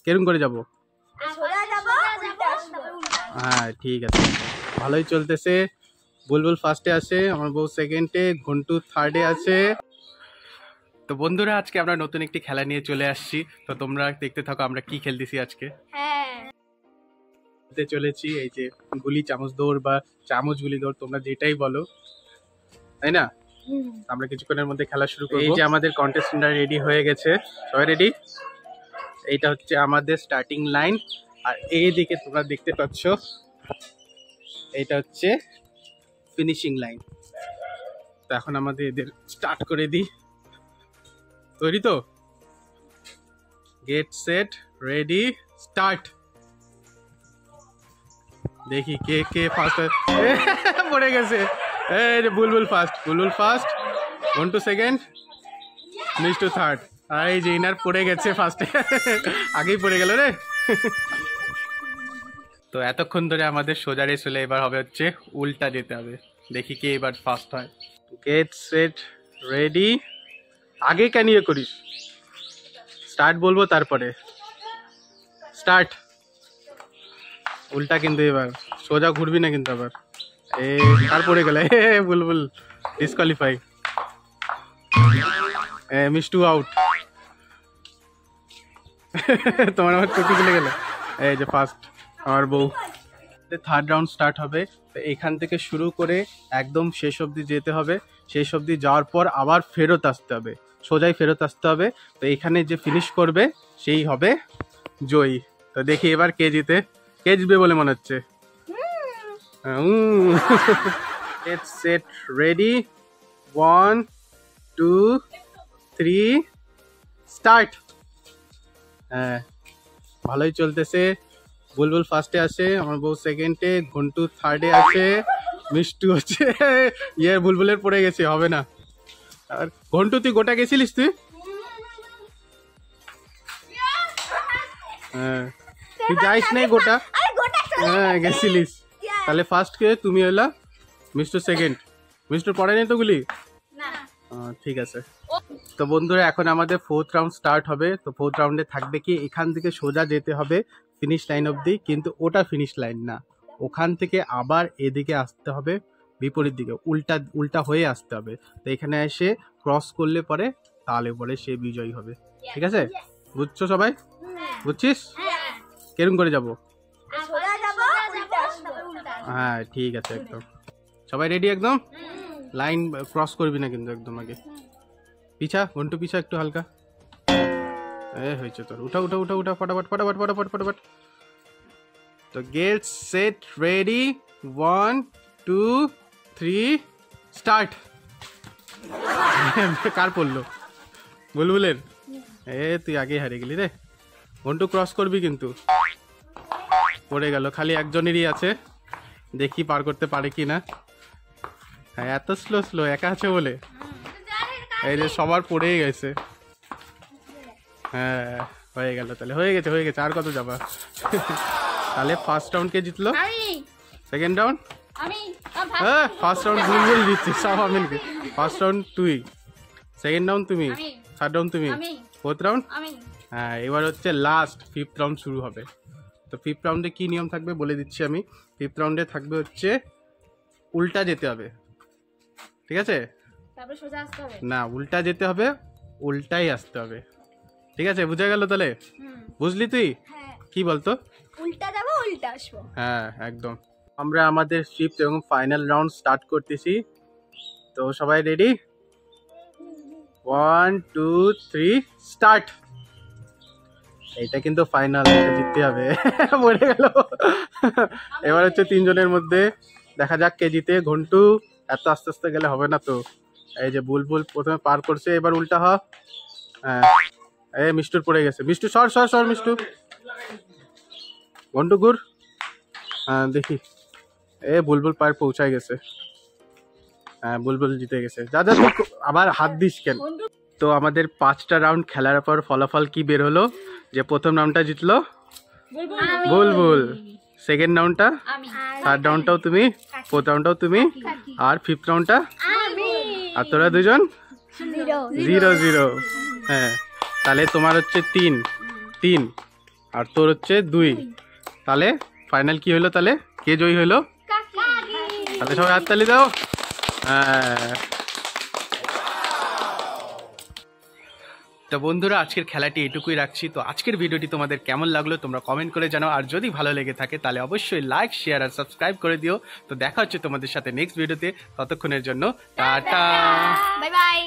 কেরম করে যাব? হ্যাঁ ঠিক আছে, ভালোই চলতেছে। বুলবুল ফার্স্টে আছে, আমার বউ সেকেন্ডে, ঘন্টু থার্ডে আছে। তো বন্ধুরা, আজকে আমরা নতুন একটি খেলা নিয়ে চলে আসছি। তো তোমরা দেখতে থাকো আমরা কি খেলতেছি আজকে। চলেছি এই যে গুলি চামচ দৌড় বা চামচ গুলি দৌড়, তোমরা যেটাই বলো, তাই না? আমরা কিছুক্ষণের মধ্যে খেলা শুরু করব। এই যে আমাদের কন্টেস্টেন্টরা রেডি হয়ে গেছে, সবাই রেডি। এইটা হচ্ছে আমাদের স্টার্টিং লাইন, আর এই দিকে তোমরা দেখতে পাচ্ছ এইটা হচ্ছে ফিনিশিং লাইন। তো এখন আমাদের এদের স্টার্ট করে দিই। তৈরি তো? Get set ready start. দেখি কে কে ফার্স্ট পড়ে গেছে। এই যে Bulbul first, Bulbul first, Ghantu second, Mishtu third. আর এই যে ইনার পড়ে গেছে ফার্স্টে, আগেই পড়ে গেল রে। তো এতক্ষণ ধরে আমাদের সোজা রেস হলে এবার হবে হচ্ছে উল্টা যেতে হবে। দেখি কে এবার ফার্স্ট হয়। Gate set ready. আগে কেন ইয়ে করিস? স্টার্ট বলবো তারপরে স্টার্ট। উল্টা কিন্তু এবার সোজা ঘুরবি না কিন্তু আবার। আর পড়ে গেল, বুলবুল ডিসকোয়ালিফাই। মিষ্টু আউট। তোমার আমার চোখে চলে গেল। এই যে ফার্স্ট আমার বউ। থার্ড রাউন্ড স্টার্ট হবে। তো এখান থেকে শুরু করে একদম শেষ অবধি যেতে হবে। শেষ অবধি যাওয়ার পর আবার ফেরত আসতে হবে, সোজাই ফেরত আসতে হবে। তো এখানে যে ফিনিশ করবে সেই হবে জয়ী। তো দেখি এবার কে জিতে, কে জিতবে বলে মনে হচ্ছে। Set ready, 1 2 3 start. হ্যাঁ, ভালোই চলতেছে। বুলবুল ফার্স্টে আছে, আমার বউ সেকেন্ডে, ঘন্টু থার্ডে আছে, মিষ্টু হচ্ছে ইয়ে বুলবুলের পড়ে গেছে, হবে না। আর ঘন্টু তুই গোটা গেছিলিস তুই? হ্যাঁ, তুই যাইস নাই গোটা? হ্যাঁ গেছিলিস। তাহলে ফার্স্ট কে? তুমি হইলা, মিষ্টু সেকেন্ড। মিষ্টুর পড়ে নেই তো গুলি? ঠিক আছে। তো বন্ধুরা, এখন আমাদের ফোর্থ রাউন্ড স্টার্ট হবে। তো ফোর্থ রাউন্ডে থাকবে কি, এখান থেকে সোজা যেতে হবে ফিনিশ লাইন অবধি, কিন্তু ওটা ফিনিশ লাইন না, ওখান থেকে আবার এদিকে আসতে হবে, বিপরীত দিকে উল্টা উল্টা হয়ে আসতে হবে। তো এখানে এসে ক্রস করলে পরে তাহলে পরে সে বিজয়ী হবে। ঠিক আছে, বুঝছো সবাই? বুঝছিস কেরম করে যাব? হ্যাঁ ঠিক আছে, একদম সবাই রেডি একদম। লাইন ক্রস করবি না কিন্তু একদম আগে। পিছা ঘন্টু পিছা একটু হালকা। হয়েছে তোর, উঠা উঠা উঠা উঠা, ফটাফট ফটাফট ফটাফট ফটাফট। তো গেট সেট রেডি, 1 2 3 স্টার্ট। কার পড়লো? বুলবুলের। তুই আগে হারিয়ে গেলি রে। ঘন্টু ক্রস করবি কিন্তু। পড়ে গেল, খালি একজনেরই আছে, দেখি পার করতে পারে কি না। হ্যাঁ, এত স্লো স্লো একা আছে বলে। এই যে সবার পড়েই গেছে। হ্যাঁ হয়ে গেল, তাহলে হয়ে গেছে হয়ে গেছে। আর কত যাবা? তাহলে ফার্স্ট রাউন্ড কে জিতলো? সেকেন্ড রাউন্ড হ্যাঁ, ফার্স্ট রাউন্ড বুলবুল জিতছে সব আমি। ফার্স্ট রাউন্ড তুই, সেকেন্ড রাউন্ড তুমি, থার্ড রাউন্ড তুমি, ফোর্থ রাউন্ড। হ্যাঁ, এবার হচ্ছে লাস্ট ফিফথ রাউন্ড শুরু হবে। তো ফিফথ রাউন্ডে কি নিয়ম থাকবে বলে দিচ্ছি আমি। ফিফথ রাউন্ডে থাকবে হচ্ছে উল্টা যেতে হবে। ঠিক আছে? না, উল্টা যেতে হবে, উল্টাই আসতে হবে। ঠিক আছে, বুঝা গেল তাহলে? বুঝলি তুই? কি বলতো? উল্টা যাবো উল্টা আসবো। হ্যাঁ একদম। আমরা আমাদের ফিফথ এবং ফাইনাল রাউন্ড স্টার্ট করতেছি। তো সবাই রেডি, 1 2 3 স্টার্ট। এইটা কিন্তু ফাইনাল, জিততে হবে। মরে গেল। এবার হচ্ছে তিনজনের মধ্যে দেখা যাক কে জিতে। ঘন্টু এত আস্তে আস্তে গেলে হবে না তো। এই যে বুলবুল প্রথমে পার করছে, এবার উল্টা হ। হ্যাঁ, এই মিষ্টুর পড়ে গেছে। মিষ্টু সর সর সর, মিষ্টু। ঘন্টু ঘুর। হ্যাঁ দেখি, বুলবুল পার পৌঁছায় গেছে। হ্যাঁ, বুলবুল জিতে গেছে। যা যা, আবার হাত দিস কেন? তো আমাদের 5টা রাউন্ড খেলার পর ফলাফল কি বের হলো? যে প্রথম রাউন্ডটা জিতলো বুলবুল, সেকেন্ড রাউন্ডটা, থার্ড রাউন্ডটাও তুমি, ফোর্থ রাউন্ডটাও তুমি, আর ফিফথ রাউন্ডটা আর তোরা দুজন 0-0। হ্যাঁ, তাহলে তোমার হচ্ছে 3-3 আর তোর হচ্ছে 2। তাহলে ফাইনাল কি হলো? তাহলে কে জয়ী হলো? তাহলে সবাই হাততালি দাও। হ্যাঁ। তো বন্ধুরা, আজকের খেলাটি এটুকুই রাখছি। তো আজকের ভিডিওটি তোমাদের কেমন লাগলো তোমরা কমেন্ট করে জানাও। আর যদি ভালো লেগে থাকে তাহলে অবশ্যই লাইক, শেয়ার আর সাবস্ক্রাইব করে দিও। তো দেখা হচ্ছে তোমাদের সাথে নেক্সট ভিডিওতে। ততক্ষণের জন্য টাটা, বাই বাই।